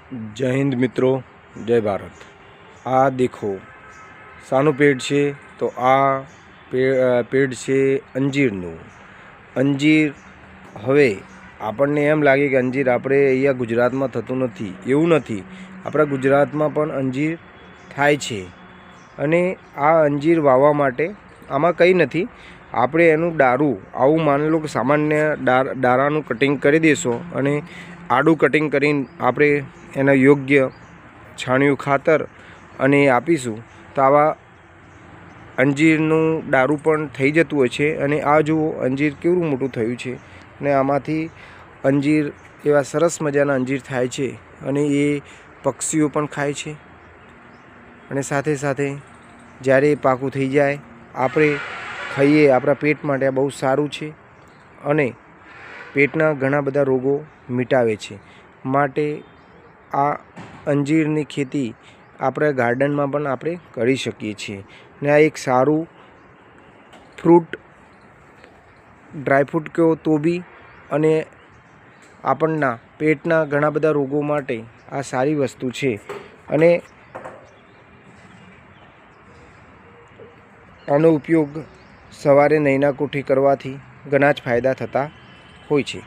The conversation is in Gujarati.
जय हिंद मित्रों, जय भारत। आ देखो सानु पेड़ छे तो आ पेड़ छे अंजीरनु। अंजीर हवे आपणने एम लागे कि अंजीर आपणे अहींया गुजरातमां थतुं नथी, एवुं नथी। आपणा गुजरातमां पण अंजीर थाय छे अने आ अंजीर वाववा माटे आमां कंई नथी। આપણે એનું ડારું આવું માની લો કે સામાન્ય ડારાનું કટિંગ કરી દેશો અને આડું કટિંગ કરીને આપણે એને યોગ્ય છાણિયું ખાતર અને આપીશું તો આવા અંજીરનું ડારું પણ થઈ જતું હોય છે। અને આ જુઓ અંજીર કેવું મોટું થયું છે અને આમાંથી અંજીર એવા સરસ મજાના અંજીર થાય છે અને એ પક્ષીઓ પણ ખાય છે। અને સાથે સાથે જ્યારે પાકું થઈ જાય આપણે ખાઈએ, આપણા પેટ માટે બહુ સારું છે અને પેટના ઘણા બધા રોગો મિટાવે છે। માટે આ અંજીરની ખેતી આપણા ગાર્ડનમાં પણ આપણે કરી શકીએ છીએ ને આ એક સારું ફ્રૂટ, ડ્રાયફ્રૂટ કહો તો બી અને આપણના પેટના ઘણા બધા રોગો માટે આ સારી વસ્તુ છે। અને આનો ઉપયોગ સવારે નૈના કોઠી કરવાથી ઘણા જ ફાયદા થતા હોય છે।